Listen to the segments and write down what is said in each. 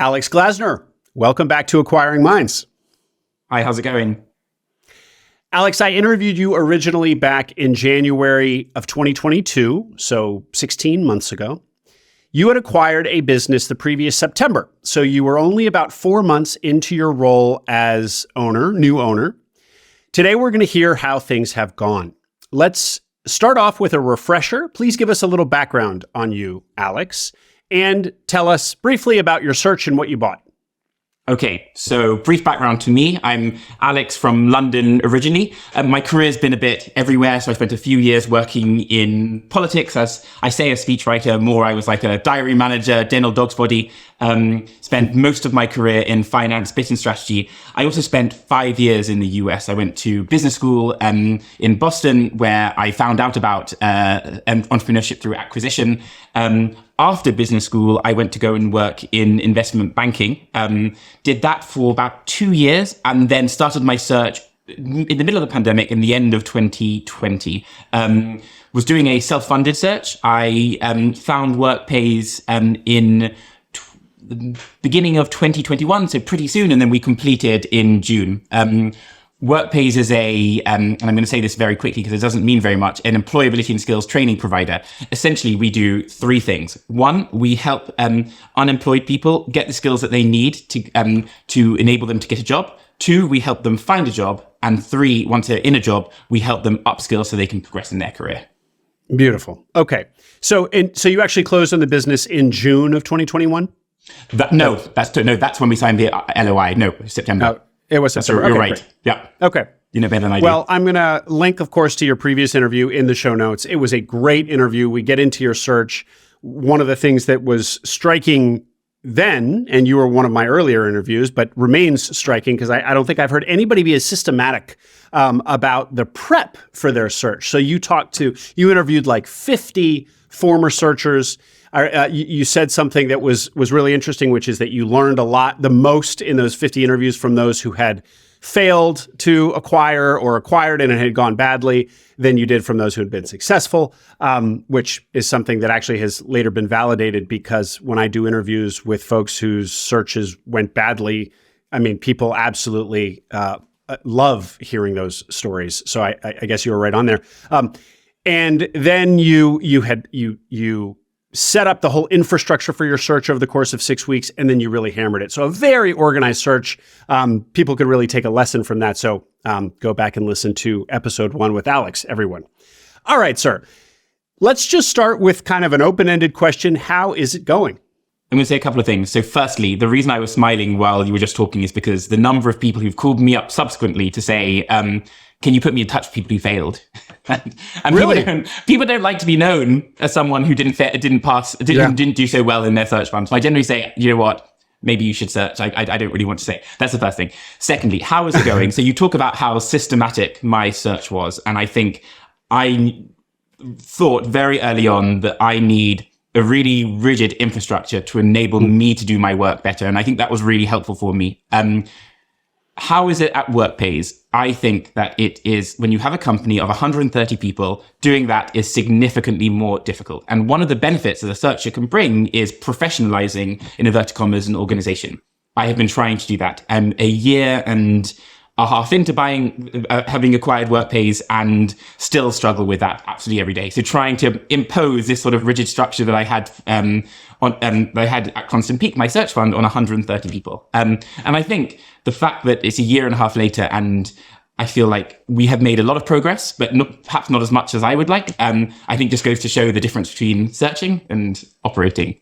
Alex Glasner, welcome back to Acquiring Minds. Hi, how's it going? Alex, I interviewed you originally back in January of 2022, so 16 months ago. You had acquired a business the previous September, so you were only about 4 months into your role as new owner. Today, we're going to hear how things have gone. Let's start off with a refresher. Please give us a little background on you, Alex, and tell us briefly about your search and what you bought. Okay, so brief background to me. I'm Alex from London originally. My career's been a bit everywhere, so I spent a few years working in politics. As I say, a speechwriter, more I was like a diary manager, dental dog's body. Spent most of my career in finance, business strategy. I also spent 5 years in the US. I went to business school in Boston, where I found out about entrepreneurship through acquisition. After business school, I went to go and work in investment banking. Did that for about 2 years and then started my search in the middle of the pandemic in the end of 2020. Was doing a self-funded search. I found Workpays in the beginning of 2021, so pretty soon, and then we completed in June. Workpays is and I'm going to say this very quickly because it doesn't mean very much, an employability and skills training provider. Essentially, we do three things. One, we help unemployed people get the skills that they need to enable them to get a job. Two, we help them find a job. And three, once they're in a job, we help them upskill so they can progress in their career. Beautiful. Okay. So you actually closed on the business in June of 2021? That's when we signed the LOI. No, September. It was September. You're okay, right. Great. Yeah. Okay. You know better than I do. Well, I'm going to link, of course, to your previous interview in the show notes. It was a great interview. We get into your search. One of the things that was striking then, and you were one of my earlier interviews, but remains striking because I don't think I've heard anybody be as systematic about the prep for their search. So you interviewed like 50 former searchers. You said something that was really interesting, which is that you learned the most in those 50 interviews from those who had failed to acquire or acquired and it had gone badly than you did from those who had been successful, which is something that actually has later been validated because when I do interviews with folks whose searches went badly, I mean, people absolutely love hearing those stories. So I guess you were right on there. And then you set up the whole infrastructure for your search over the course of 6 weeks, and then you really hammered it. So a very organized search. People could really take a lesson from that. So go back and listen to episode 1 with Alex, everyone. All right, sir. Let's just start with kind of an open-ended question. How is it going? I'm going to say a couple of things. So firstly, the reason I was smiling while you were just talking is because the number of people who've called me up subsequently to say, can you put me in touch with people who failed? and really? people don't like to be known as someone who didn't do so well in their search fund. So I generally say, you know what? Maybe you should search. I don't really want to say. That's the first thing. Secondly, how is it going? So you talk about how systematic my search was. And I think I thought very early on that I need a really rigid infrastructure to enable me to do my work better. And I think that was really helpful for me. How is it at Workpays? I think that it is, when you have a company of 130 people, doing that is significantly more difficult. And one of the benefits that a searcher can bring is professionalizing, in inverted commas, an organization. I have been trying to do that. A year and a half into having acquired Workpays and still struggle with that absolutely every day. So trying to impose this sort of rigid structure that I had at Constant Peak, my search fund, on 130 people. And I think the fact that it's a year and a half later and I feel like we have made a lot of progress, but perhaps not as much as I would like. I think just goes to show the difference between searching and operating.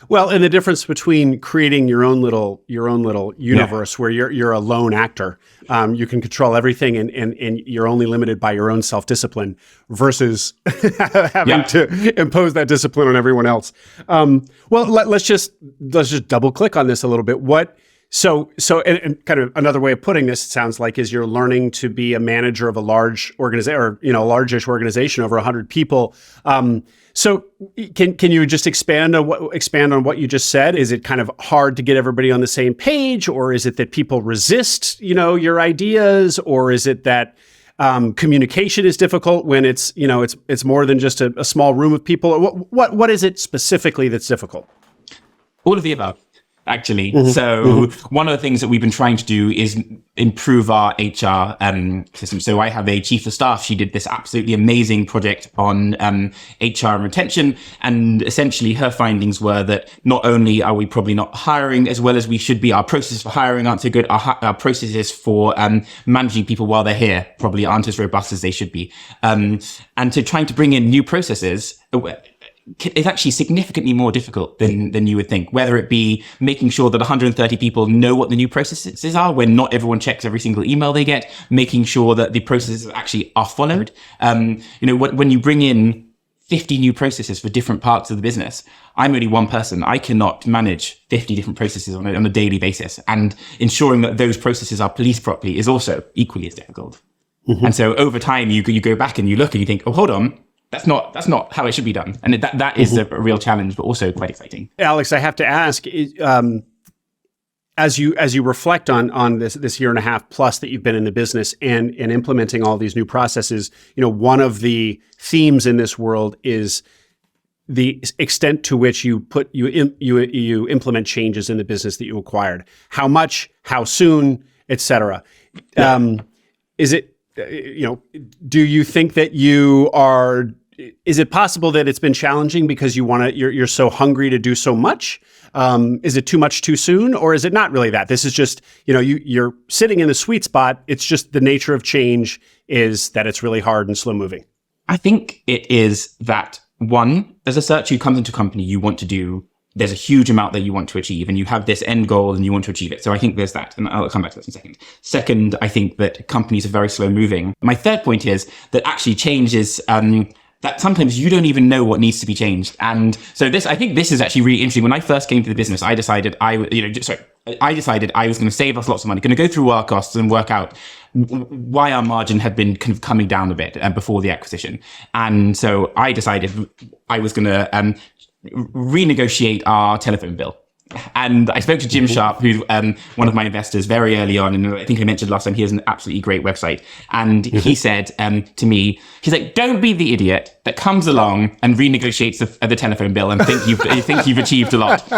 Well, and the difference between creating your own little universe where you're a lone actor, you can control everything and you're only limited by your own self-discipline versus having to impose that discipline on everyone else. Let's just double click on this a little bit. So kind of another way of putting this, it sounds like, is you're learning to be a manager of a large organization, or a largish organization over 100 people. So can you just expand on what you just said? Is it kind of hard to get everybody on the same page, or is it that people resist, your ideas, or is it that communication is difficult when it's more than just a small room of people? What is it specifically that's difficult? All of the above. actually. So one of the things that we've been trying to do is improve our HR system. So I have a chief of staff. She did this absolutely amazing project on HR and retention. And essentially her findings were that not only are we probably not hiring as well as we should be, our processes for hiring aren't so good. Our processes for managing people while they're here probably aren't as robust as they should be. And so trying to bring in new processes is actually significantly more difficult than you would think, whether it be making sure that 130 people know what the new processes are when not everyone checks every single email they get, making sure that the processes actually are followed. When you bring in 50 new processes for different parts of the business, I'm only one person. I cannot manage 50 different processes on a daily basis. And ensuring that those processes are policed properly is also equally as difficult. And so over time, you go back and you look and you think, oh, hold on. That's not how it should be done. And that is a real challenge, but also quite exciting. Alex, I have to ask, as you reflect on this year and a half plus that you've been in the business and implementing all these new processes, one of the themes in this world is the extent to which you implement changes in the business that you acquired. How much, how soon, et cetera. Is it, do you think that is it possible that it's been challenging because you're so hungry to do so much? Is it too much too soon, or is it not really that? This is just, you're sitting in the sweet spot. It's just the nature of change is that it's really hard and slow moving. I think it is that, one, as a searcher who comes into a company, you want to do, there's a huge amount that you want to achieve and you have this end goal and you want to achieve it. So I think there's that. And I'll come back to this in a second. Second, I think that companies are very slow moving. My third point is that actually change is, that sometimes you don't even know what needs to be changed. And so I think this is actually really interesting. When I first came to the business, I decided I was going to save us lots of money, going to go through our costs and work out why our margin had been kind of coming down a bit before the acquisition. And so I decided I was going to renegotiate our telephone bill. And I spoke to Jim Sharp, who's one of my investors, very early on. And I think I mentioned last time, he has an absolutely great website. And he said to me, he's like, don't be the idiot that comes along and renegotiates the telephone bill and think you've achieved a lot.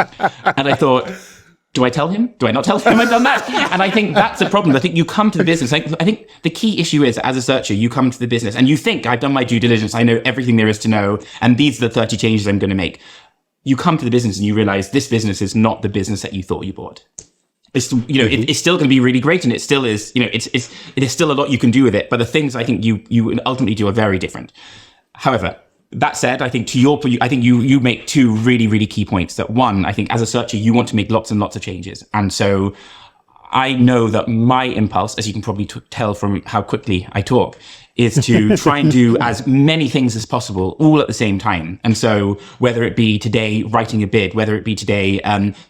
And I thought, do I tell him? Do I not tell him I've done that? And I think that's a problem. I think you come to the business. I think the key issue is, as a searcher, you come to the business and you think, I've done my due diligence. I know everything there is to know. And these are the 30 changes I'm going to make. You come to the business and you realize this business is not the business that you thought you bought. It's, it's still going to be really great. And it still is, it is still a lot you can do with it. But the things I think you ultimately do are very different. However, that said, I think to your point, I think you make two really, really key points. That one, I think as a searcher, you want to make lots and lots of changes. And so I know that my impulse, as you can probably tell from how quickly I talk, is to try and do as many things as possible all at the same time. And so whether it be today writing a bid, whether it be today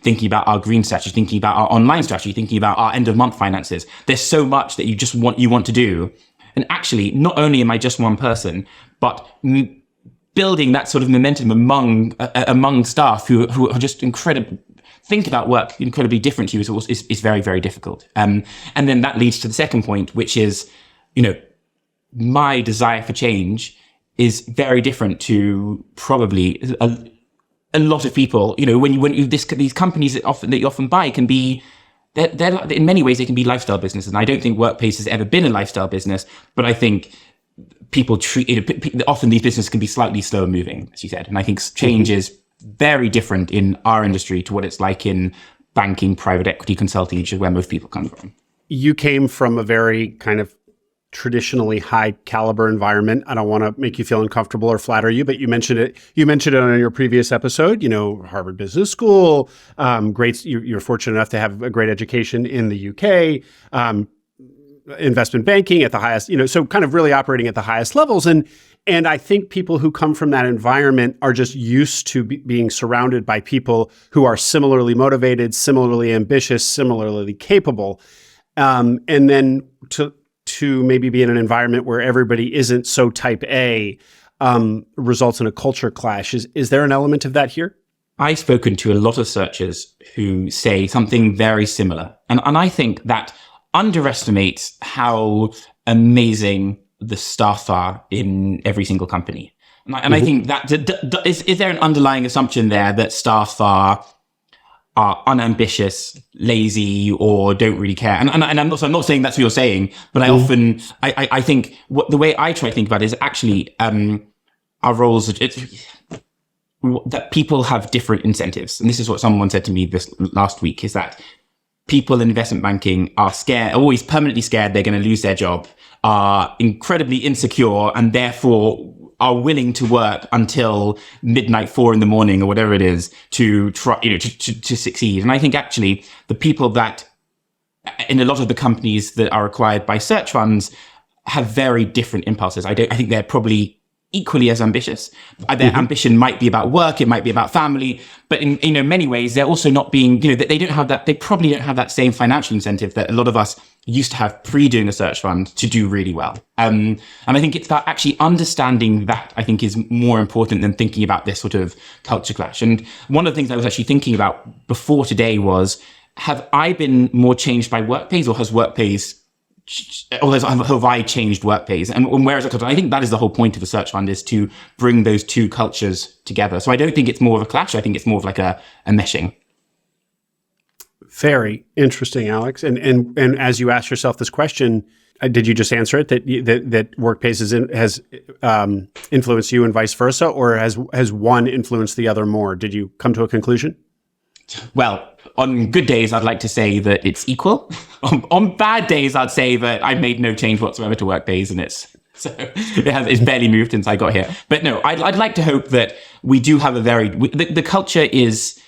thinking about our green strategy, thinking about our online strategy, thinking about our end of month finances, there's so much that you want to do. And actually, not only am I just one person, but building that sort of momentum among staff who are just incredible, think about work incredibly different to you is very, very difficult. And then that leads to the second point, which is, my desire for change is very different to probably a lot of people. These companies that you often buy can be, they're in many ways they can be lifestyle businesses. And I don't think Workpays has ever been a lifestyle business, but I think people often these businesses can be slightly slower moving, as you said. And I think change is very different in our industry to what it's like in banking, private equity, consulting, which is where most people come from. You came from a very kind of traditionally high caliber environment. I don't want to make you feel uncomfortable or flatter you, but you mentioned it on your previous episode, Harvard Business School, great. You're fortunate enough to have a great education in the UK, investment banking at the highest, so kind of really operating at the highest levels. And I think people who come from that environment are just used to being surrounded by people who are similarly motivated, similarly ambitious, similarly capable. And then to maybe be in an environment where everybody isn't so type A results in a culture clash. Is there an element of that here? I've spoken to a lot of searchers who say something very similar. And I think that underestimates how amazing the staff are in every single company. And I think that is there an underlying assumption there that staff are are unambitious, lazy, or don't really care. And I'm not saying that's what you're saying, but I often, I think the way I try to think about it is actually, our roles, that people have different incentives. And this is what someone said to me this last week, is that people in investment banking are scared, always permanently scared they're going to lose their job, are incredibly insecure, and therefore are willing to work until midnight, 4 a.m, or whatever it is, to try, to succeed. And I think actually the people that in a lot of the companies that are acquired by search funds have very different impulses. I think they're probably equally as ambitious. Their ambition might be about work, it might be about family, but in many ways they're also not being, they probably don't have that same financial incentive that a lot of us used to have pre-doing a search fund to do really well. And I think it's about actually understanding that, I think, is more important than thinking about this sort of culture clash. And one of the things I was actually thinking about before today was, have I been more changed by Workpays, or has Workpays, or have I changed Workpays? And where is it? Because I think that is the whole point of a search fund, is to bring those two cultures together. So I don't think it's more of a clash. I think it's more of like a meshing. Very interesting, Alex. And as you ask yourself this question, did you just answer it, that Workpays has influenced you and vice versa, or has one influenced the other more? Did you come to a conclusion? Well, on good days, I'd like to say that it's equal. On bad days, I'd say that I made no change whatsoever to Workpays, and it's barely moved since I got here. But no, I'd like to hope that we do have the culture is.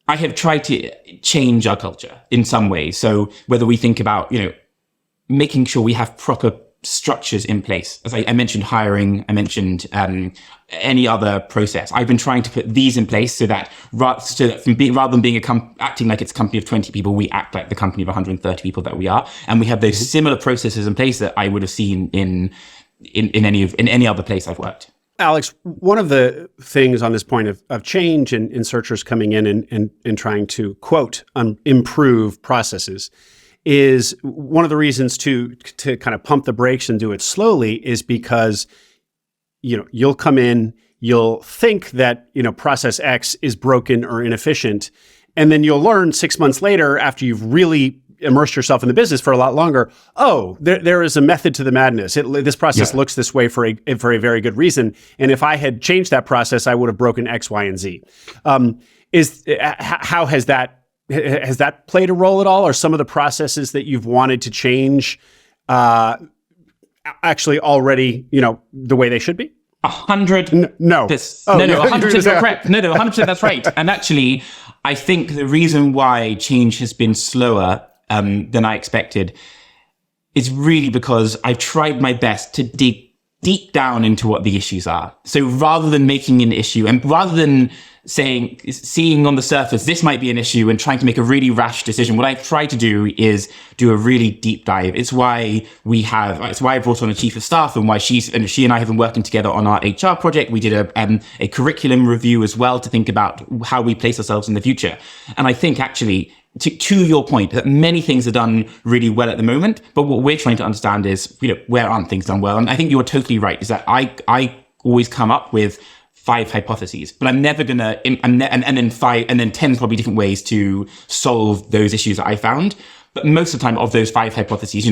I have tried to change our culture in some ways. So whether we think about, making sure we have proper structures in place, as I mentioned hiring, I mentioned any other process. I've been trying to put these in place so that rather than being acting like it's a company of 20 people, we act like the company of 130 people that we are, and we have those similar processes in place that I would have seen in any other place I've worked. Alex, one of the things on this point of change and searchers coming in and trying to, quote, improve processes is one of the reasons to kind of pump the brakes and do it slowly is because, you'll come in, you'll think that, process X is broken or inefficient, and then you'll learn 6 months later, after you've really immersed yourself in the business for a lot longer, there is a method to the madness. This process looks this way for a very good reason. And if I had changed that process, I would have broken X, Y, and Z. How has that played a role at all? Or some of the processes that you've wanted to change actually already, the way they should be? 100. No. No, 100% correct. No, 100% that's right. And actually, I think the reason why change has been slower than I expected is really because I've tried my best to dig deep down into what the issues are. So rather than making an issue, and rather than seeing on the surface, this might be an issue, and trying to make a really rash decision, what I've tried to do is do a really deep dive. It's why I brought on a chief of staff, and why she and I have been working together on our HR project. We did a curriculum review as well to think about how we place ourselves in the future. And I think actually, to your point, that many things are done really well at the moment, but what we're trying to understand is, where aren't things done well? And I think you're totally right, is that I always come up with 5 hypotheses, but I'm never gonna, and then 10 probably different ways to solve those issues that I found. But most of the time, of those 5 hypotheses,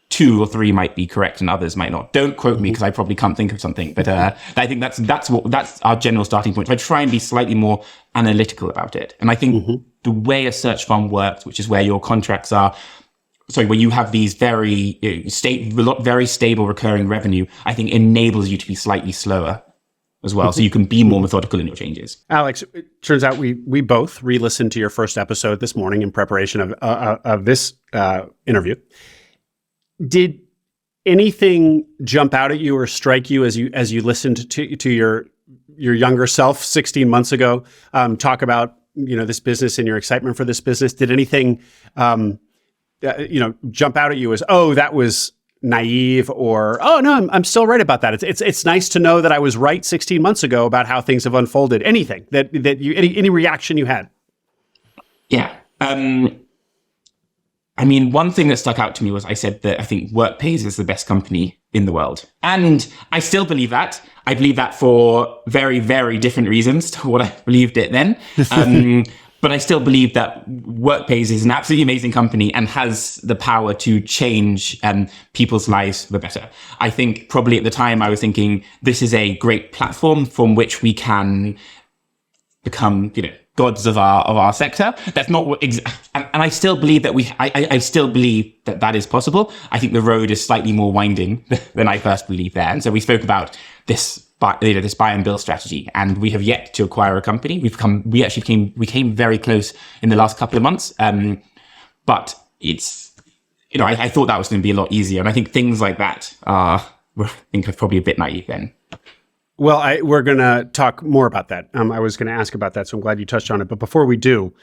2 or 3 might be correct and others might not. Don't quote me, because I probably can't think of something. But I think that's our general starting point. So I try and be slightly more analytical about it. And I think the way a search fund works, which is where your contracts are, where you have these very stable recurring revenue, I think enables you to be slightly slower as well, so you can be more methodical in your changes. Alex, it turns out we both re-listened to your first episode this morning in preparation of this interview. Did anything jump out at you or strike you as you listened to your younger self 16 months ago talk about this business and your excitement for this business? Did anything jump out at you as, oh, that was naive, or, oh no, I'm still right about that. It's nice to know that I was right 16 months ago about how things have unfolded. Anything that you any reaction you had? Yeah. One thing that stuck out to me was I said that I think Workpays is the best company in the world. And I still believe that. I believe that for very, very different reasons to what I believed it then. But I still believe that Workpays is an absolutely amazing company and has the power to change people's lives for the better. I think probably at the time I was thinking this is a great platform from which we can become, gods of our sector. That's not what, and I still believe that I still believe that is possible. I think the road is slightly more winding than I first believed there. And so we spoke about this buy and build strategy, and we have yet to acquire a company. We came very close in the last couple of months. But it's, I thought that was going to be a lot easier. And I think things like that are probably a bit naive then. Well, we're going to talk more about that. I was going to ask about that, so I'm glad you touched on it. But before we do,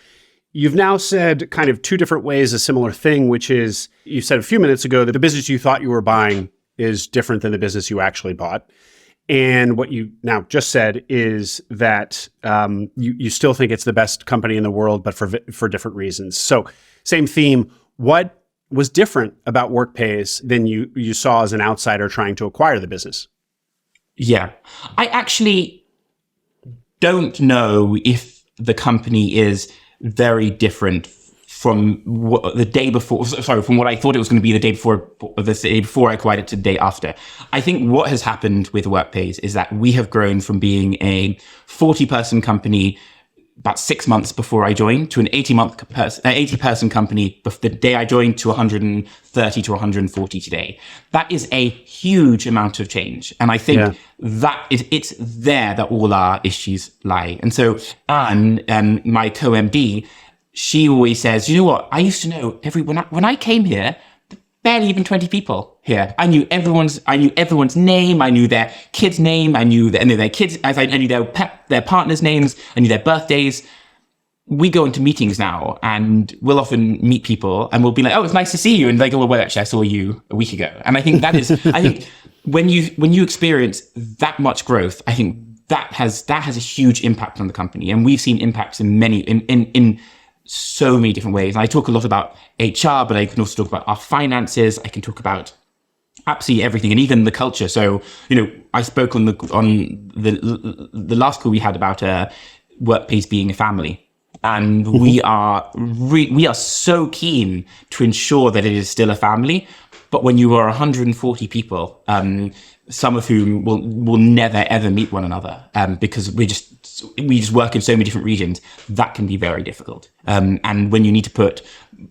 you've now said kind of two different ways a similar thing, which is you said a few minutes ago that the business you thought you were buying is different than the business you actually bought. And what you now just said is that you still think it's the best company in the world, but for different reasons. So same theme. What was different about Workpays than you saw as an outsider trying to acquire the business? Yeah, I actually don't know if the company is very different from what the day before. Sorry, from what I thought it was going to be the day before I acquired it to the day after. I think what has happened with Workpays is that we have grown from being a 40-person company about 6 months before I joined to an 80-person company the day I joined to 130 to 140 today. That is a huge amount of change. And I think it's there that all our issues lie. And so Anne, my co-MD, she always says, you know what, I used to know when I came here, barely even 20 people here. I knew everyone's name. I knew their kid's name. I knew their kids. I knew their partner's names. I knew their birthdays. We go into meetings now and we'll often meet people and we'll be like, oh, it's nice to see you. And they go, well, actually, I saw you a week ago. And I think that is, when you experience that much growth, I think that has a huge impact on the company. And we've seen impacts in so many different ways. And I talk a lot about HR, but I can also talk about our finances. I can talk about absolutely everything, and even the culture. So, I spoke on the last call we had about Workpays being a family, and we are so keen to ensure that it is still a family. But when you are 140 people, some of whom will never ever meet one another, because we just work in so many different regions, that can be very difficult. And when you need to put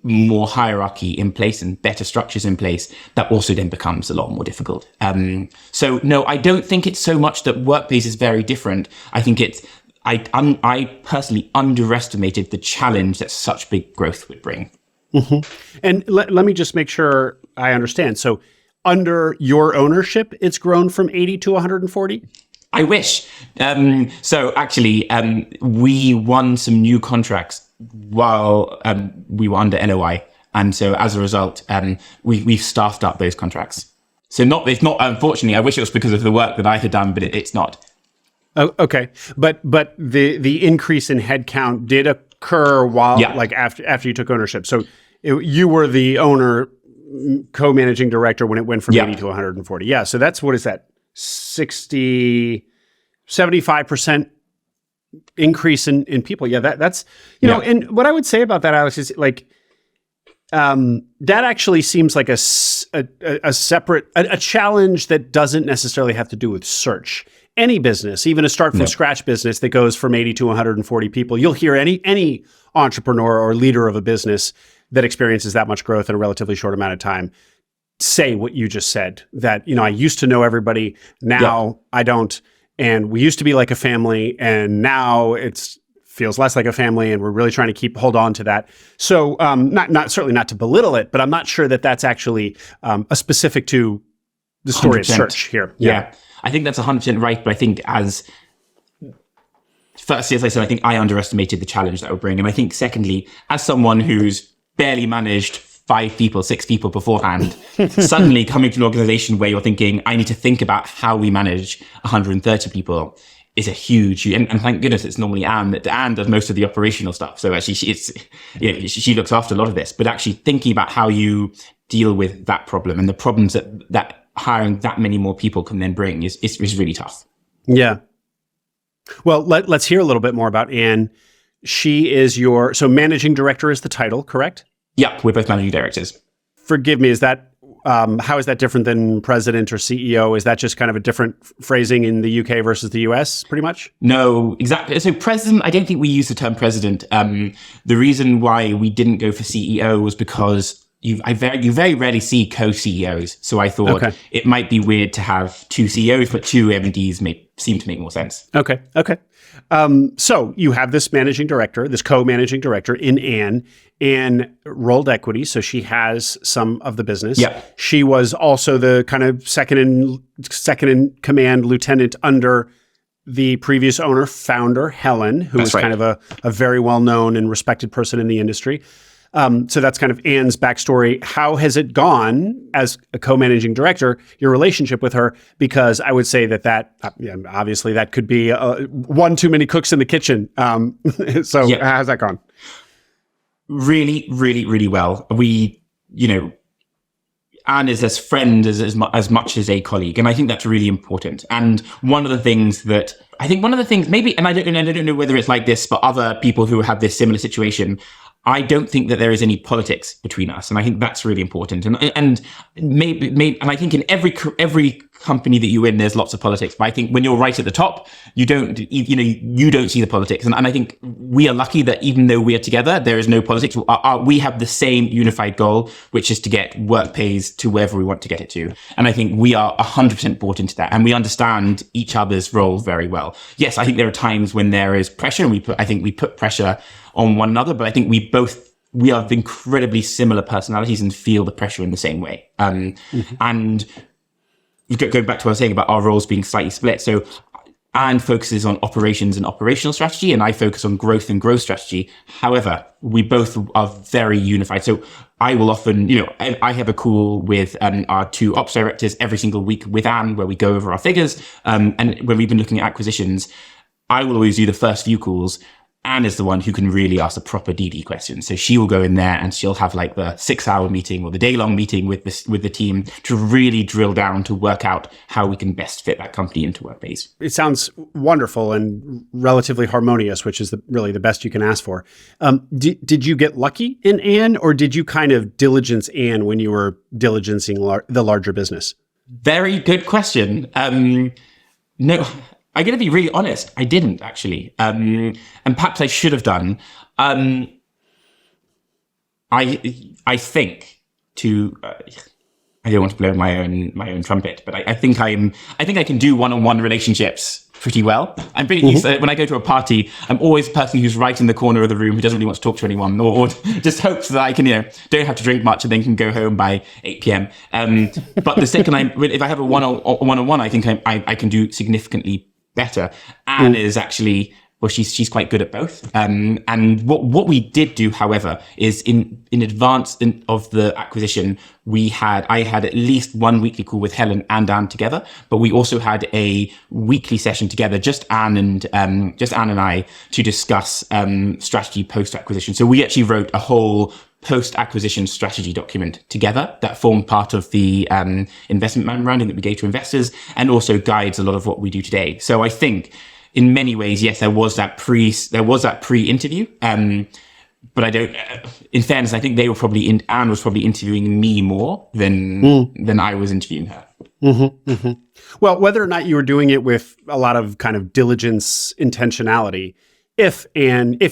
more hierarchy in place and better structures in place, that also then becomes a lot more difficult. So no, I don't think it's so much that Workplace is very different. I think I personally underestimated the challenge that such big growth would bring. Mm-hmm. And let me just make sure I understand. So under your ownership, it's grown from 80 to 140? I wish. So actually, we won some new contracts while we were under NOI. And so as a result, we've staffed up those contracts. So it's not, unfortunately, I wish it was because of the work that I had done, but it's not. Oh, okay. But the increase in headcount did occur while, after you took ownership. So you were the owner, co-managing director when it went from 80 to 140. Yeah. So that's, what is that? 75% increase in people. Yeah. That's, know, and what I would say about that, Alex, is that actually seems like a separate challenge that doesn't necessarily have to do with search. Any business, even a start from scratch business that goes from 80 to 140 people, you'll hear any entrepreneur or leader of a business that experiences that much growth in a relatively short amount of time say what you just said, that, I used to know everybody, now I don't. And we used to be like a family, and now it's feels less like a family, and we're really trying to hold on to that. So not certainly not to belittle it, but I'm not sure that that's actually a specific to the story 100%. of search here. Yeah. I think that's 100% right. But I think firstly, as I said, I think I underestimated the challenge that would bring. And I think secondly, as someone who's barely managed 5 people, 6 people beforehand, suddenly coming to an organization where you're thinking, I need to think about how we manage 130 people is a huge, and thank goodness it's normally Anne does most of the operational stuff. So actually she looks after a lot of this, but actually thinking about how you deal with that problem and the problems that hiring that many more people can then bring is really tough. Yeah. Well, let's hear a little bit more about Anne. she is so managing director is the title, correct? Yeah, we're both managing directors. Forgive me, is that, how is that different than president or CEO? Is that just kind of a different phrasing in the UK versus the US, pretty much? No, exactly. So president, I don't think we use the term president. The reason why we didn't go for CEO was because you very rarely see co-CEOs. So I thought it might be weird to have two CEOs, but two MDs seem to make more sense. Okay. So you have this co-managing director in Anne. Anne rolled equity, so she has some of the business. Yeah. She was also the kind of second in command lieutenant under the previous founder, Helen, who was kind of a very well-known and respected person in the industry. So that's kind of Anne's backstory. How has it gone as a co-managing director, your relationship with her? Because I would say that obviously that could be one too many cooks in the kitchen. How's that gone? Really, really, really well. We, Anne is as friend as much as a colleague. And I think that's really important. And one of the things maybe, and I don't know whether it's like this, but other people who have this similar situation, I don't think that there is any politics between us, and I think that's really important. And maybe, and I think in every company that you're in, there's lots of politics. But I think when you're right at the top, you don't see the politics. And I think we are lucky that even though we are together, there is no politics. We have the same unified goal, which is to get Workpays to wherever we want to get it to. And I think we are 100% bought into that, and we understand each other's role very well. Yes, I think there are times when there is pressure, and we put pressure on one another, but I think we are incredibly similar personalities and feel the pressure in the same way. And going back to what I was saying about our roles being slightly split. So Anne focuses on operations and operational strategy, and I focus on growth and growth strategy. However, we both are very unified. So I will often, I have a call with our two ops directors every single week with Anne, where we go over our figures. And when we've been looking at acquisitions, I will always do the first few calls. Anne is the one who can really ask the proper DD questions. So she will go in there and she'll have like the 6-hour meeting or the day-long meeting with the team to really drill down to work out how we can best fit that company into Workpays. It sounds wonderful and relatively harmonious, which is really the best you can ask for. Did you get lucky in Anne, or did you kind of diligence Anne when you were diligencing the larger business? Very good question. No. I'm going to be really honest. I didn't actually, and perhaps I should have done. I think I don't want to blow my own trumpet, but I think I can do one-on-one relationships pretty well. I'm pretty used to, when I go to a party, I'm always the person who's right in the corner of the room who doesn't really want to talk to anyone, or just hopes that I can, don't have to drink much and then can go home by 8 p.m. But the second if I have a one-on-one, I think I can do significantly better. Anne is actually, well, she's quite good at both. And what we did do, however, is in advance of the acquisition, I had at least one weekly call with Helen and Anne together, but we also had a weekly session together, just Anne and I, to discuss strategy post-acquisition. So we actually wrote a whole post-acquisition strategy document together that formed part of the investment memorandum that we gave to investors, and also guides a lot of what we do today. So I think in many ways, yes, there was that pre-interview. But I don't, in fairness, I think Anne was probably interviewing me more than I was interviewing her. Mm-hmm, mm-hmm. Well, whether or not you were doing it with a lot of kind of diligence, intentionality, if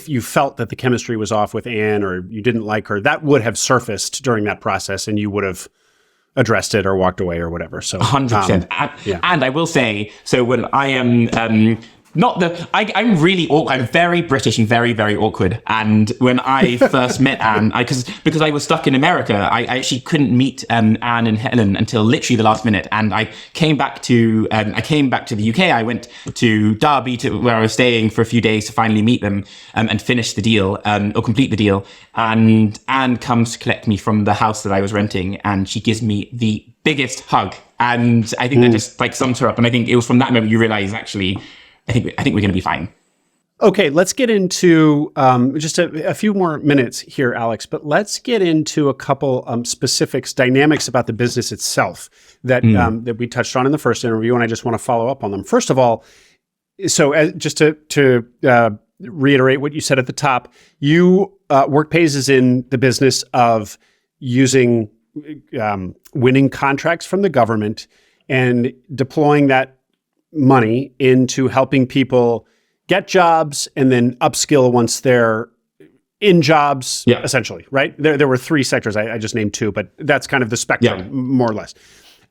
you felt that the chemistry was off with Anne, or you didn't like her, that would have surfaced during that process, and you would have addressed it or walked away or whatever. So 100%. And I will say, so when I am, I'm really awkward. I'm very British and very, very awkward. And when I first met Anne, because I was stuck in America, I actually couldn't meet Anne and Helen until literally the last minute. And I came back to the UK. I went to Derby, where I was staying for a few days, to finally meet them and finish the deal, or complete the deal. And Anne comes to collect me from the house that I was renting, and she gives me the biggest hug. And I think that just like sums her up. And I think it was from that moment you realize, actually, I think we're going to be fine. Okay, let's get into just a few more minutes here, Alex, but let's get into a couple specifics, dynamics about the business itself that we touched on in the first interview, and I just want to follow up on them. First of all, so just to reiterate what you said at the top. Workpays is in the business of using winning contracts from the government and deploying that money into helping people get jobs and then upskill once they're in jobs, essentially, right? There were three sectors. I just named two, but that's kind of the spectrum, more or less.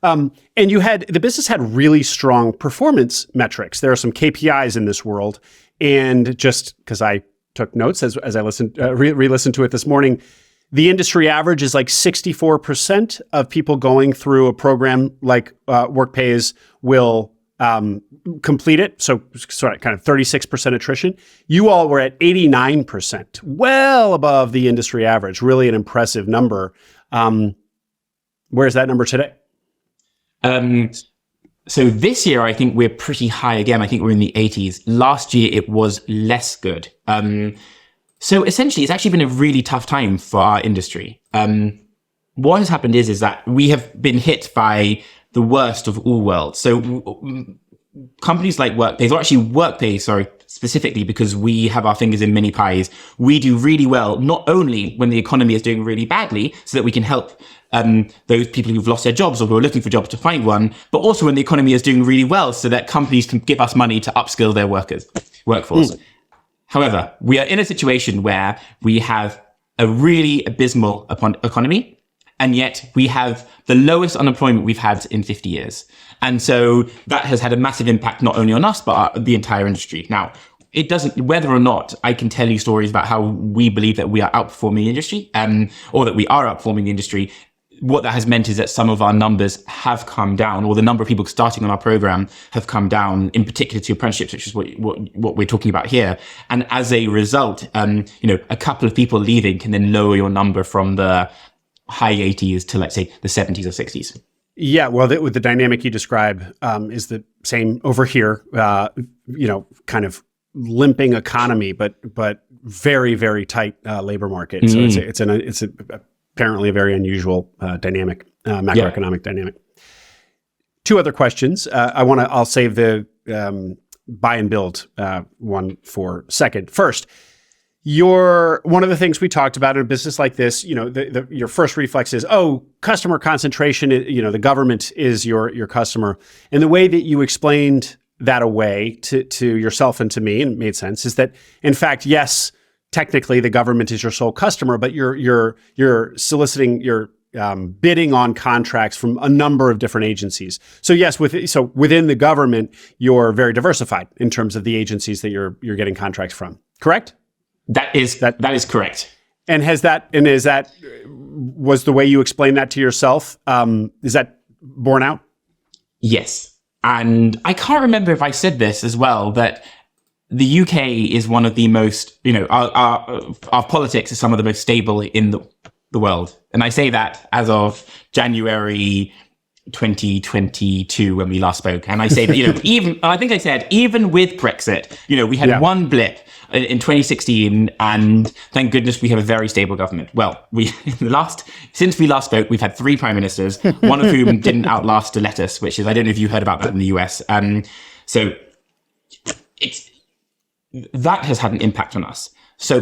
And the business had really strong performance metrics. There are some KPIs in this world. And just because I took notes as I listened, re-listened to it this morning, the industry average is like 64% of people going through a program like Workpays will complete it. So sorry, kind of 36% attrition. You all were at 89%, well above the industry average. Really an impressive number. Where's that number today? So this year, I think we're pretty high again. I think we're in the 80s. Last year, it was less good. So essentially, it's actually been a really tough time for our industry. What has happened is that we have been hit by the worst of all worlds. So companies like Workpays, or actually Workpays, specifically because we have our fingers in many pies, we do really well, not only when the economy is doing really badly, so that we can help those people who've lost their jobs or who are looking for jobs to find one, but also when the economy is doing really well, so that companies can give us money to upskill their workforce. However, we are in a situation where we have a really abysmal economy, and yet we have the lowest unemployment we've had in 50 years. And so that has had a massive impact not only on us, but the entire industry. Now, it doesn't, whether or not I can tell you stories about how we believe that we are outperforming the industry, or that we are outperforming the industry, what that has meant is that some of our numbers have come down, or the number of people starting on our program have come down, in particular to apprenticeships, which is what we're talking about here. And as a result, a couple of people leaving can then lower your number from the high 80s to, let's say, the 70s or 60s. Yeah, well, with the dynamic you describe is the same over here. Kind of limping economy, but very, very tight labor market. So it's apparently a very unusual dynamic, macroeconomic dynamic. Two other questions. I'll save the buy and build one for second. First, one of the things we talked about in a business like this, your first reflex is, customer concentration. The government is your customer, and the way that you explained that away to yourself and to me, and it made sense, is that in fact, yes, technically the government is your sole customer, but you're soliciting, you're bidding on contracts from a number of different agencies. So yes, within the government, you're very diversified in terms of the agencies that you're getting contracts from. Correct? That is correct. And was the way you explained that to yourself? Is that borne out? Yes. And I can't remember if I said this as well, that the UK is one of the most, our politics is some of the most stable in the world. And I say that as of January 2022 when we last spoke. And I say that, even with Brexit, we had one blip in 2016, and thank goodness we have a very stable government. Well, since we last spoke, we've had 3 prime ministers, one of whom didn't outlast a lettuce, which is, I don't know if you heard about that in the US. So that has had an impact on us. So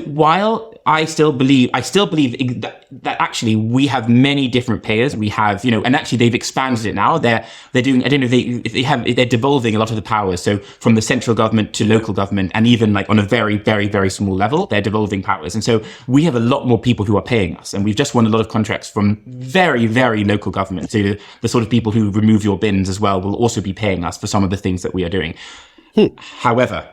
while I still believe that actually we have many different payers. We have, and actually they've expanded it now. They're doing, I don't know if they're devolving a lot of the powers. So from the central government to local government, and even like on a very, very, very small level, they're devolving powers. And so we have a lot more people who are paying us, and we've just won a lot of contracts from very, very local government. So the sort of people who remove your bins as well will also be paying us for some of the things that we are doing. However,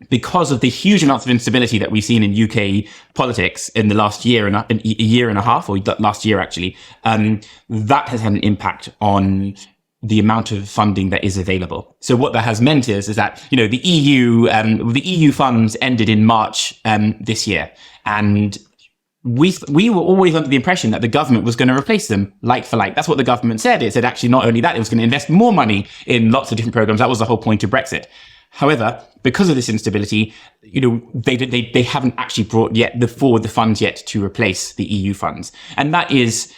because of the huge amounts of instability that we've seen in UK politics in the last year and a half, or last year actually, that has had an impact on the amount of funding that is available. So what that has meant is that the EU funds ended in March this year, and we were always under the impression that the government was going to replace them like for like. That's what the government said. It said actually not only that, it was going to invest more money in lots of different programs. That was the whole point of Brexit. However, because of this instability, they haven't actually brought forward the funds yet to replace the EU funds. And that is,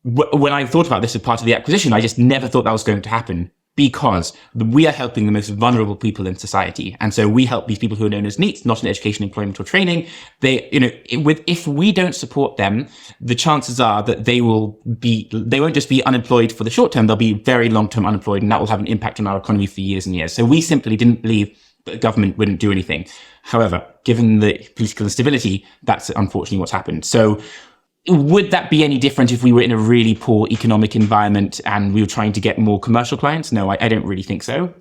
when I thought about this as part of the acquisition, I just never thought that was going to happen. because we are helping the most vulnerable people in society. And so we help these people who are known as NEETs, not in education, employment, or training. If we don't support them, the chances are that they won't just be unemployed for the short term, they'll be very long-term unemployed, and that will have an impact on our economy for years and years. So we simply didn't believe that the government wouldn't do anything. However, given the political instability, that's unfortunately what's happened. So would that be any different if we were in a really poor economic environment and we were trying to get more commercial clients? No, I don't really think so.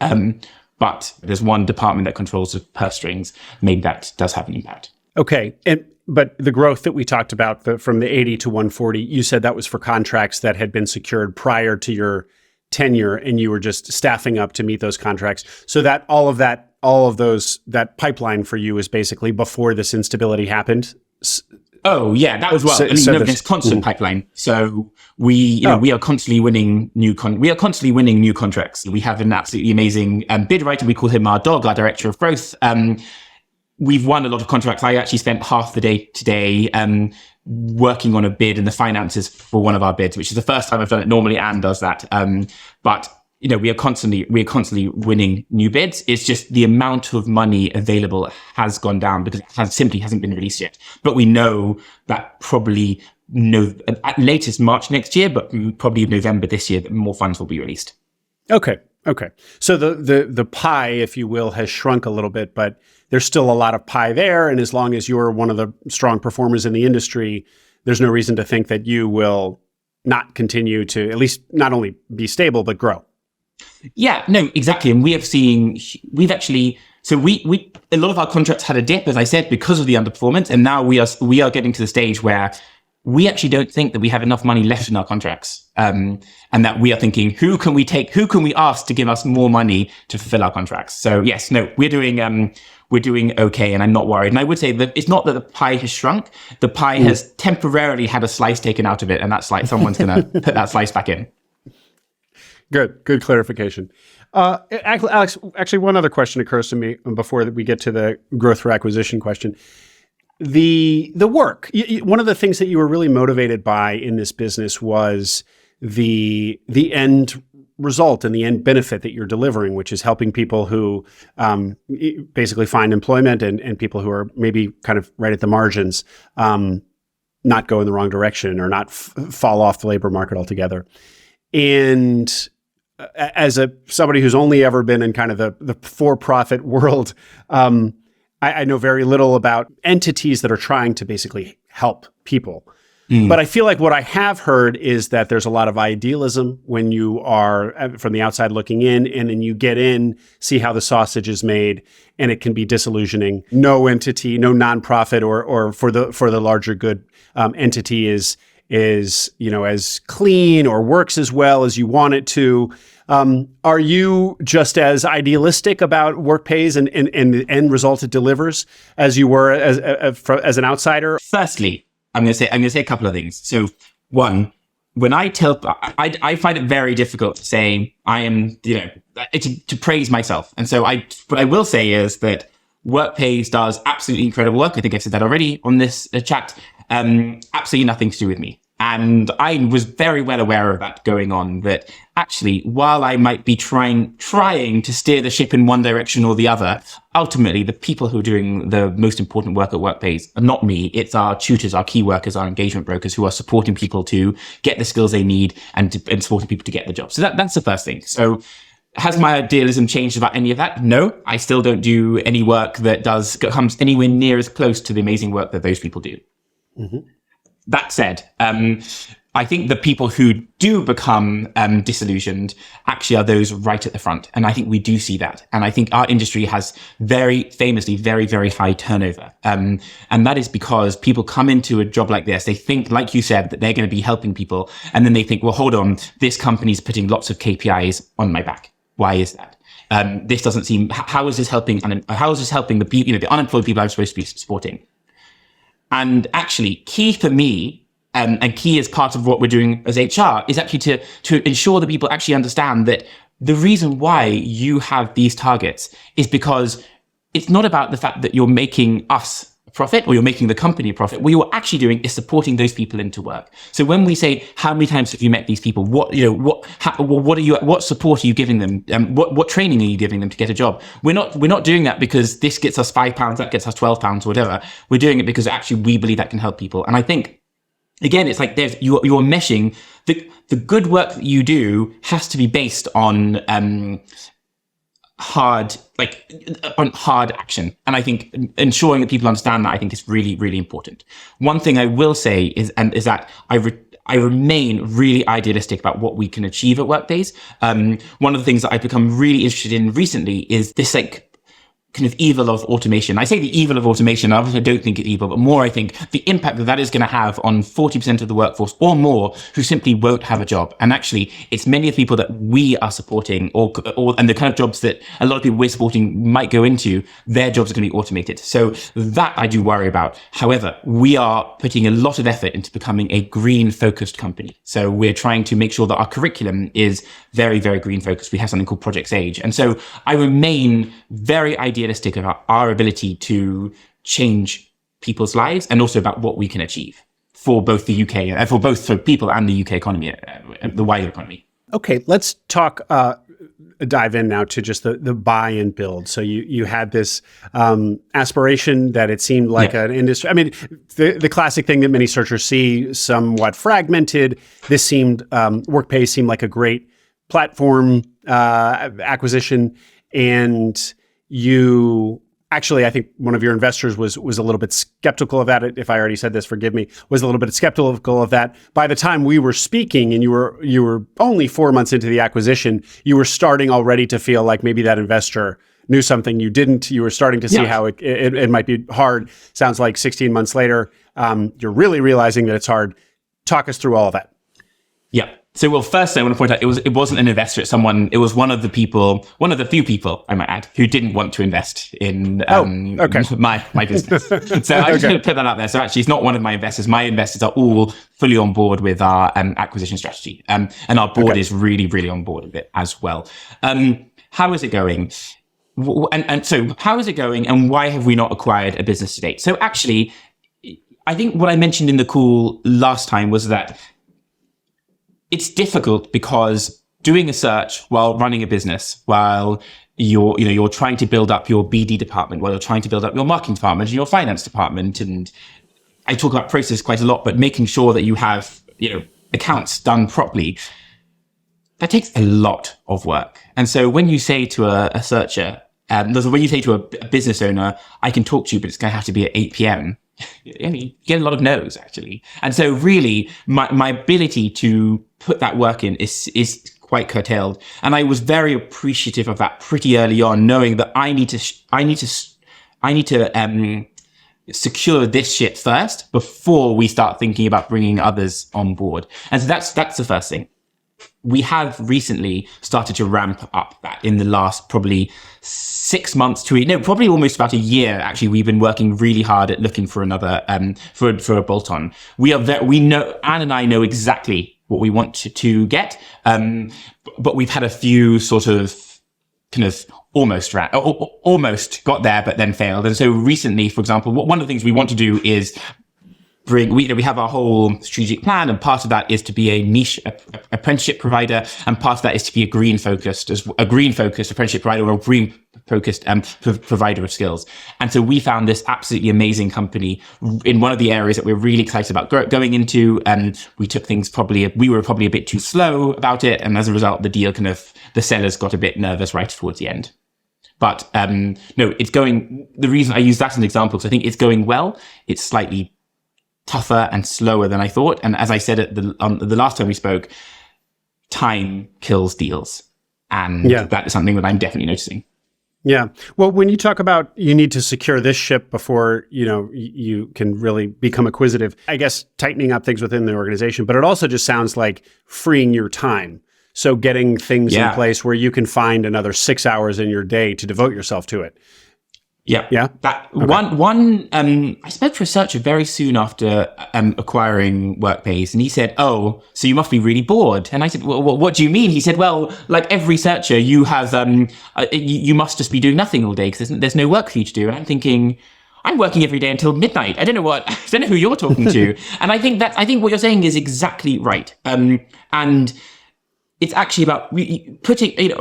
But there's one department that controls the purse strings. Maybe that does have an impact. Okay. But the growth that we talked about from the 80 to 140, you said that was for contracts that had been secured prior to your tenure and you were just staffing up to meet those contracts. So that that pipeline for you is basically before this instability happened. Oh yeah, that as well. There's constant pipeline. So we are constantly winning new contracts. We have an absolutely amazing bid writer. We call him our dog, our director of growth. We've won a lot of contracts. I actually spent half the day today working on a bid and the finances for one of our bids, which is the first time I've done it. Normally Anne does that. But we are constantly winning new bids. It's just the amount of money available has gone down because it simply hasn't been released yet. But we know that probably at latest March next year, but probably November this year, that more funds will be released. Okay. So the pie, if you will, has shrunk a little bit, but there's still a lot of pie there. And as long as you're one of the strong performers in the industry, there's no reason to think that you will not continue to at least not only be stable, but grow. Yeah, no, exactly. And a lot of our contracts had a dip, as I said, because of the underperformance. And now we are getting to the stage where we actually don't think that we have enough money left in our contracts. And that we are thinking, who can we ask to give us more money to fulfill our contracts? So yes, no, we're doing okay. And I'm not worried. And I would say that it's not that the pie has shrunk. The pie has temporarily had a slice taken out of it. And that's like someone's going to put that slice back in. Good clarification. Alex, actually, one other question occurs to me before we get to the growth through acquisition question. The work. One of the things that you were really motivated by in this business was the end result and the end benefit that you're delivering, which is helping people who basically find employment and people who are maybe kind of right at the margins not go in the wrong direction or not fall off the labor market altogether. And as somebody who's only ever been in kind of the for-profit world, I know very little about entities that are trying to basically help people. But I feel like what I have heard is that there's a lot of idealism when you are from the outside looking in, and then you get in, see how the sausage is made, and it can be disillusioning. No entity, no nonprofit or for the larger good entity is as clean or works as well as you want it to. Are you just as idealistic about Workpays and the end result it delivers as you were as an outsider? Firstly, I'm going to say a couple of things. So one, when I find it very difficult to say I am, to praise myself. And so what I will say is that Workpays does absolutely incredible work. I think I've said that already on this chat. Absolutely nothing to do with me. And I was very well aware of that going on, that actually, while I might be trying to steer the ship in one direction or the other, ultimately, the people who are doing the most important work at Workpays are not me. It's our tutors, our key workers, our engagement brokers who are supporting people to get the skills they need and supporting people to get the job. So that's the first thing. So has my idealism changed about any of that? No, I still don't do any work that comes anywhere near as close to the amazing work that those people do. Mm-hmm. That said, I think the people who do become disillusioned actually are those right at the front. And I think we do see that. And I think our industry has very famously very, very high turnover. And that is because people come into a job like this. They think, like you said, that they're going to be helping people. And then they think, well, hold on, this company's putting lots of KPIs on my back. Why is that? This doesn't seem, how is this helping the unemployed people I'm supposed to be supporting? And actually, key for me, and key as part of what we're doing as HR, is actually to ensure that people actually understand that the reason why you have these targets is because it's not about the fact that you're making us profit or you're making the company a profit, what you're actually doing is supporting those people into work. So when we say, how many times have you met these people? What support are you giving them? What training are you giving them to get a job? We're not doing that because this gets us £5, that gets us £12 or whatever. We're doing it because actually we believe that can help people. And I think, again, it's like you're meshing the good work that you do has to be based on hard action. And I think ensuring that people understand that, I think, is really, really important. One thing I will say is that I remain really idealistic about what we can achieve at Workpays. One of the things that I've become really interested in recently is this kind of evil of automation. I say the evil of automation, obviously I don't think it's evil, but more I think the impact that is going to have on 40% of the workforce or more who simply won't have a job. And actually, it's many of the people that we are supporting and the kind of jobs that a lot of people we're supporting might go into, their jobs are going to be automated. So that I do worry about. However, we are putting a lot of effort into becoming a green focused company. So we're trying to make sure that our curriculum is very, very green focused. We have something called Project Sage. And so I remain very idealistic about our ability to change people's lives and also about what we can achieve for both the UK, for people and the UK economy, the wider economy. Okay, let's dive in now to just the buy and build. So you had this aspiration that it seemed like an industry. I mean, the classic thing that many searchers see, somewhat fragmented. This seemed, Workpays seemed like a great platform acquisition. And you actually, I think one of your investors was a little bit skeptical of that. If I already said this, forgive me, was a little bit skeptical of that. By the time we were speaking and you were only 4 months into the acquisition, you were starting already to feel like maybe that investor knew something you didn't. You were starting to see how it might be hard. Sounds like 16 months later, you're really realizing that it's hard. Talk us through all of that. Yeah. So, well, first I want to point out it wasn't an investor. It was one of the few people, I might add, who didn't want to invest in my business. So I just want to put that out there. So actually, it's not one of my investors. My investors are all fully on board with our acquisition strategy, and our board is really, really on board with it as well. How is it going? And so, how is it going? And why have we not acquired a business to date? So actually, I think what I mentioned in the call last time was that it's difficult because doing a search while running a business, while you're trying to build up your BD department, while you're trying to build up your marketing department and your finance department, and I talk about process quite a lot, but making sure that you have accounts done properly, that takes a lot of work. And so when you say to a searcher, when you say to a business owner, I can talk to you, but it's going to have to be at 8 p.m. You get a lot of no's, actually. And so really my ability to put that work in is quite curtailed. And I was very appreciative of that pretty early on, knowing that I need to secure this shit first before we start thinking about bringing others on board. And so that's the first thing. We have recently started to ramp up that in the last probably 6 months probably almost about a year. Actually, we've been working really hard at looking for another, for a bolt-on. We know, Anne and I know exactly what we want to get. But we've had a few sort of kind of almost got there, but then failed. And so recently, for example, one of the things we want to do is we have our whole strategic plan, and part of that is to be a niche apprenticeship provider, and part of that is to be a green focused apprenticeship provider, or a green focused provider of skills. And so we found this absolutely amazing company in one of the areas that we're really excited about going into, and we took things we were probably a bit too slow about it, and as a result, the sellers got a bit nervous right towards the end. But no, it's going. The reason I use that as an example is I think it's going well. It's slightly tougher and slower than I thought. And as I said the last time we spoke, time kills deals. And that is something that I'm definitely noticing. Yeah. Well, when you talk about you need to secure this ship before, you can really become acquisitive, I guess tightening up things within the organization, but it also just sounds like freeing your time. So getting things in place where you can find another 6 hours in your day to devote yourself to it. Yeah. Yeah. I spoke to a researcher very soon after acquiring Workpays, and he said, "Oh, so you must be really bored." And I said, "Well, what do you mean?" He said, "Well, like every researcher, you have you must just be doing nothing all day because there's no work for you to do." And I'm thinking, I'm working every day until midnight. I don't know who you're talking to. And I think what you're saying is exactly right. And it's actually about putting,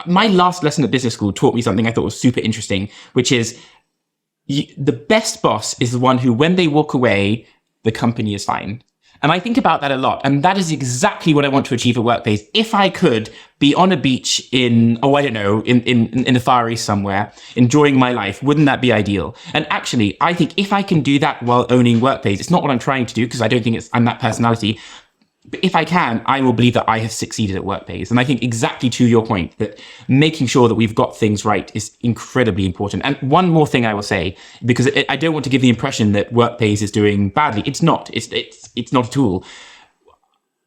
my last lesson at business school taught me something I thought was super interesting, which is the best boss is the one who, when they walk away, the company is fine. And I think about that a lot. And that is exactly what I want to achieve at Workpays. If I could be on a beach in the Far East somewhere, enjoying my life, wouldn't that be ideal? And actually, I think if I can do that while owning Workpays, it's not what I'm trying to do, because I don't think I'm that personality. But if I can, I will believe that I have succeeded at Workpays. And I think exactly to your point, that making sure that we've got things right is incredibly important. And one more thing I will say, because I don't want to give the impression that Workpays is doing badly. It's not. It's not at all.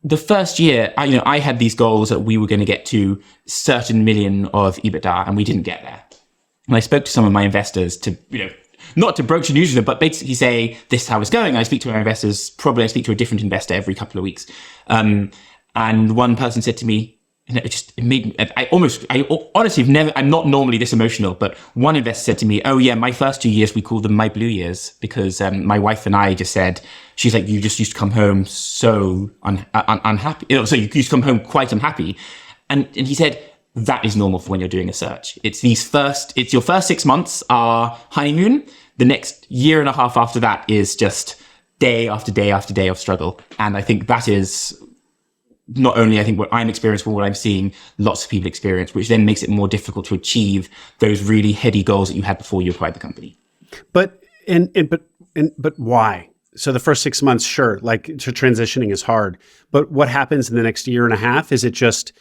The first year, I had these goals that we were going to get to certain million of EBITDA, and we didn't get there. And I spoke to some of my investors to, not to broach the news with them, but basically say, this is how it's going. I speak to our investors, I speak to a different investor every couple of weeks. And one person said to me, and it made me, I honestly I'm not normally this emotional, but one investor said to me, oh yeah, my first 2 years, we called them my blue years, because my wife and I just said, she's like, you just used to come home so unhappy. So you used to come home quite unhappy. And he said, that is normal for when you're doing a search. It's your first 6 months are honeymoon. The next year and a half after that is just day after day after day of struggle. And I think that is not only, I think, what I'm experiencing, but what I'm seeing lots of people experience, which then makes it more difficult to achieve those really heady goals that you had before you acquired the company. But why? So the first 6 months, sure, like transitioning is hard. But what happens in the next year and a half? Is it just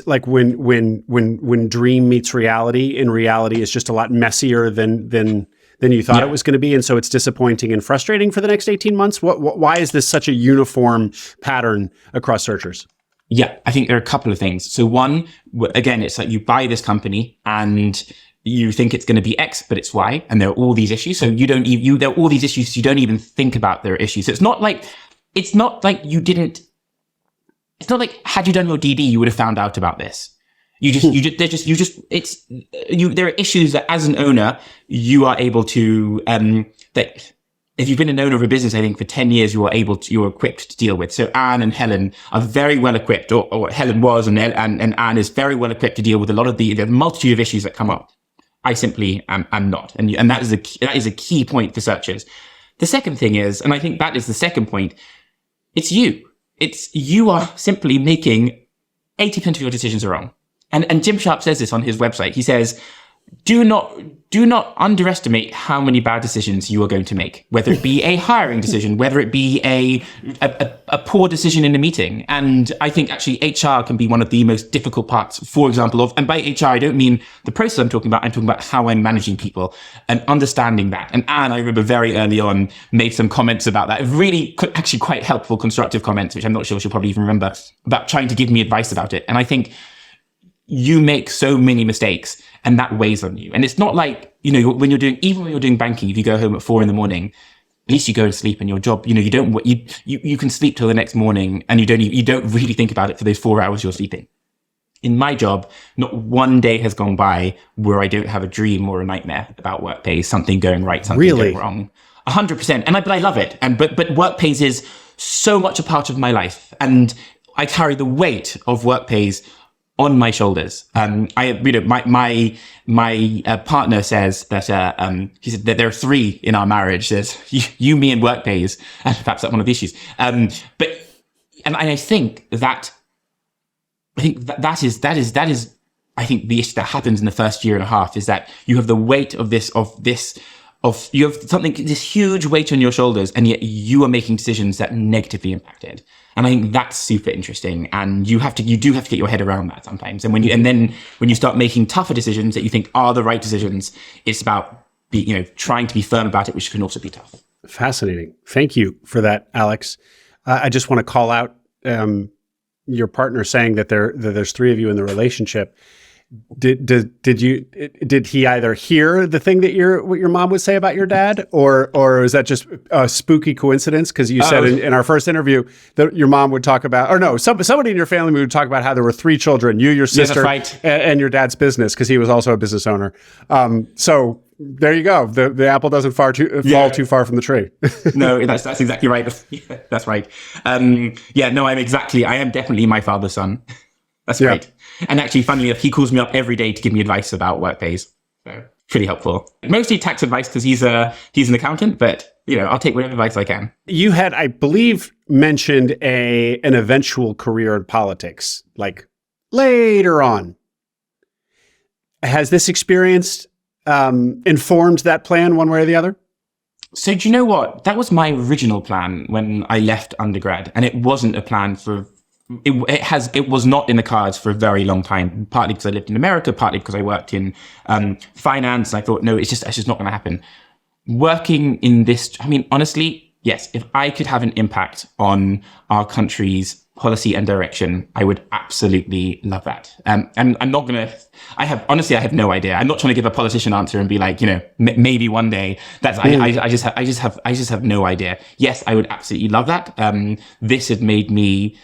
like when dream meets reality, and reality is just a lot messier than you thought it was going to be, and so it's disappointing and frustrating for the next 18 months? Why is this such a uniform pattern across searchers? Yeah, I think there are a couple of things. So one, again, it's like you buy this company and you think it's going to be X, but it's Y, and there are all these issues. So there are all these issues, you don't even think about there are issues. So it's not like had you done your DD, you would have found out about this. There are issues that as an owner, you are able to, that if you've been an owner of a business, I think for 10 years, you're equipped to deal with. So Anne and Helen are very well equipped, or Helen was, and Anne is very well equipped to deal with a lot of the multitude of issues that come up. I simply am not. And that is a key point for searchers. The second thing is, and I think that is the second point, it's you. You are simply making 80% of your decisions are wrong. And Jim Sharp says this on his website. He says, do not underestimate how many bad decisions you are going to make, whether it be a hiring decision, whether it be a poor decision in a meeting. And I think actually HR can be one of the most difficult parts, for example, and by HR, I don't mean the process I'm talking about how I'm managing people and understanding that. And Anne, I remember very early on, made some comments about that, really actually quite helpful, constructive comments, which I'm not sure she'll probably even remember, about trying to give me advice about it. And I think you make so many mistakes, and that weighs on you. And it's not like, when you're doing banking, if you go home at 4 a.m, at least you go and sleep, and your job, you can sleep till the next morning, and you don't really think about it for those 4 hours you're sleeping. In my job, not one day has gone by where I don't have a dream or a nightmare about Workpays, something going right, something going wrong. 100%. But I love it. But Workpays is so much a part of my life, and I carry the weight of Workpays on my shoulders. My partner says that, he said that there are 3 in our marriage. There's you, me, and Workpays. And perhaps that's one of the issues. I think that is, I think the issue that happens in the first year and a half is that you have the weight of this, you have this huge weight on your shoulders, and yet you are making decisions that negatively impact it. And I think that's super interesting. And you do have to get your head around that sometimes. And then when you start making tougher decisions that you think are the right decisions, it's about trying to be firm about it, which can also be tough. Fascinating. Thank you for that, Alex. I just want to call out your partner saying that there's 3 of you in the relationship. Did he either hear the thing that what your mom would say about your dad, or is that just a spooky coincidence? Because you said in our first interview that your mom would talk about, or no, somebody in your family would talk about how there were 3 children, you, your sister, and your dad's business, because he was also a business owner. So there you go. The apple doesn't fall too far from the tree. No, that's exactly right. That's right. I am definitely my father's son. That's great. And actually, funnily enough, he calls me up every day to give me advice about Workpays. So pretty helpful. Mostly tax advice because he's an accountant, but I'll take whatever advice I can. You had, I believe, mentioned an eventual career in politics, like later on. Has this experience informed that plan one way or the other? So do you know what? That was my original plan when I left undergrad, and it wasn't a plan for. It was not in the cards for a very long time, partly because I lived in America, partly because I worked in finance. And I thought, no, it's just not going to happen. Working in this, honestly, yes, if I could have an impact on our country's policy and direction, I would absolutely love that. And I'm not going to, I have no idea. I'm not trying to give a politician answer and be like, maybe one day. I just have no idea. Yes, I would absolutely love that. This had made me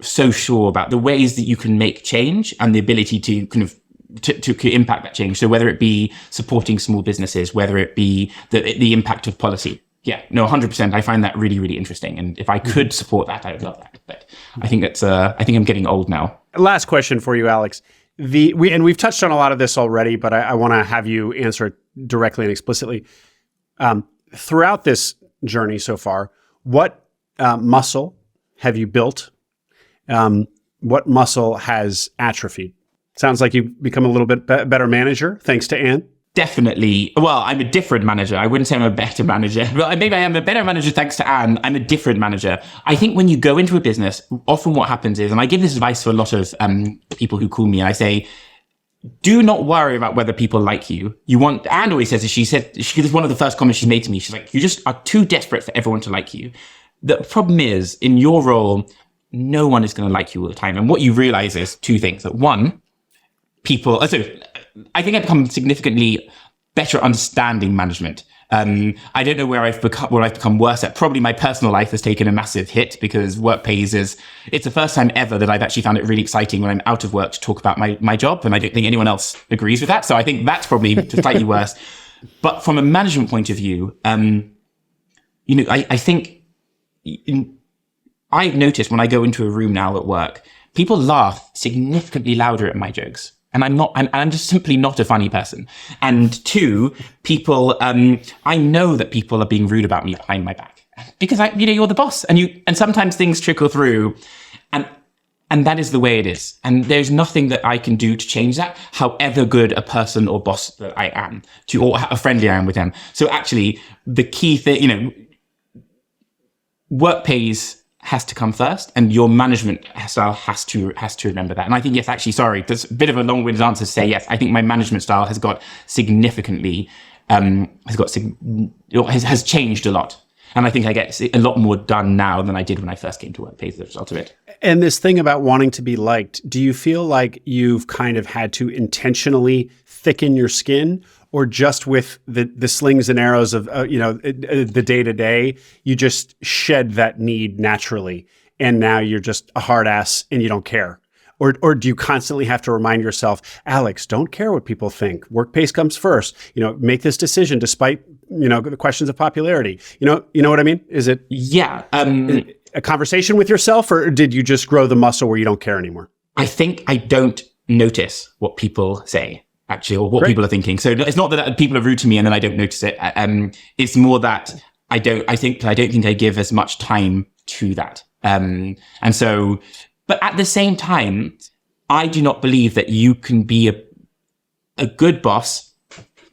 so sure about the ways that you can make change and the ability to kind of to impact that change. So whether it be supporting small businesses, whether it be the impact of policy. Yeah, no, 100%. I find that really, really interesting. And if I could support that, I would love that. But I think I'm getting old now. Last question for you, Alex. We've touched on a lot of this already, but I want to have you answer it directly and explicitly. Throughout this journey so far, what muscle have you built? What muscle has atrophied? Sounds like you've become a little bit better manager, thanks to Anne. Definitely. Well, I'm a different manager. I wouldn't say I'm a better manager, but maybe I am a better manager thanks to Anne. I'm a different manager. I think when you go into a business, often what happens is, and I give this advice to a lot of people who call me, and I say, do not worry about whether people like you. Anne always says, she was one of the first comments she made to me. She's like, you just are too desperate for everyone to like you. The problem is, in your role, no one is going to like you all the time. And what you realize is 2 things. That one, I think I've become significantly better at understanding management. I don't know where I've become worse at. Probably my personal life has taken a massive hit because Workpays it's the first time ever that I've actually found it really exciting when I'm out of work to talk about my job. And I don't think anyone else agrees with that. So I think that's probably slightly worse. But from a management point of view, I think I've noticed when I go into a room now at work, people laugh significantly louder at my jokes. And I'm just simply not a funny person. And 2, people, I know that people are being rude about me behind my back because you're the boss and sometimes things trickle through and that is the way it is. And there's nothing that I can do to change that, however good a person or boss that I am or how friendly I am with them. So actually the key thing, Workpays has to come first, and your management style has to remember that. And I think, yes, actually, sorry, there's a bit of a long-winded answer to say yes. I think my management style has got significantly has changed a lot, and I think I get a lot more done now than I did when I first came to Workpays as a result of it. And this thing about wanting to be liked, do you feel like you've kind of had to intentionally thicken your skin? Or just with the slings and arrows of the day-to-day, you just shed that need naturally, and now you're just a hard ass and you don't care? Or do you constantly have to remind yourself, Alex, don't care what people think. Workpace comes first. Make this decision despite the questions of popularity. You know what I mean? Is it a conversation with yourself, or did you just grow the muscle where you don't care anymore? I think I don't notice what people say, actually, or what people are thinking. So it's not that people are rude to me and then I don't notice it. It's more that I don't think I give as much time to that. But at the same time, I do not believe that you can be a good boss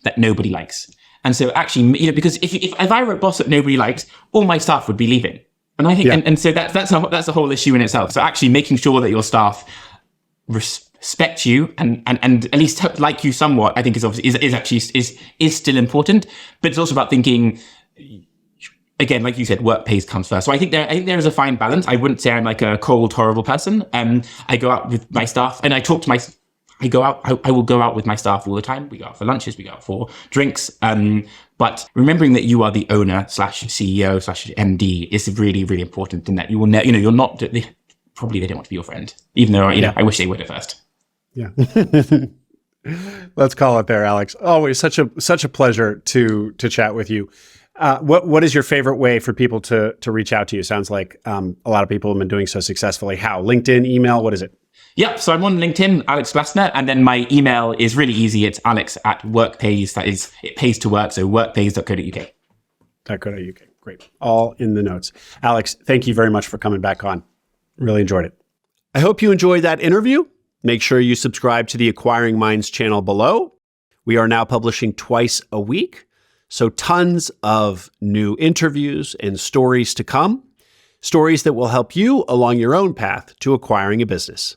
that nobody likes. And so actually, because if I were a boss that nobody likes, all my staff would be leaving. And I think, and so that's a whole issue in itself. So actually making sure that your staff respect you and at least like you somewhat, I think is still important. But it's also about thinking, again, like you said, Workpays comes first. So I think there is a fine balance. I wouldn't say I'm like a cold, horrible person. I go out with my staff and I talk to I go out, I will go out with my staff all the time. We go out for lunches, we go out for drinks. But remembering that you are the owner / CEO / MD is really, really important in that you will, you're not, probably they don't want to be your friend, even though, I wish they would at first. Yeah. Let's call it there, Alex. Always such a pleasure to chat with you. What is your favorite way for people to reach out to you? Sounds like a lot of people have been doing so successfully. How? LinkedIn, email, what is it? Yeah, so I'm on LinkedIn, Alex Glasner, and then my email is really easy. It's alex@workpays. That is, it pays to work, so workpays.co.uk. .co.uk. Great. All in the notes. Alex, thank you very much for coming back on. Really enjoyed it. I hope you enjoyed that interview. Make sure you subscribe to the Acquiring Minds channel below. We are now publishing twice a week, so tons of new interviews and stories to come. Stories that will help you along your own path to acquiring a business.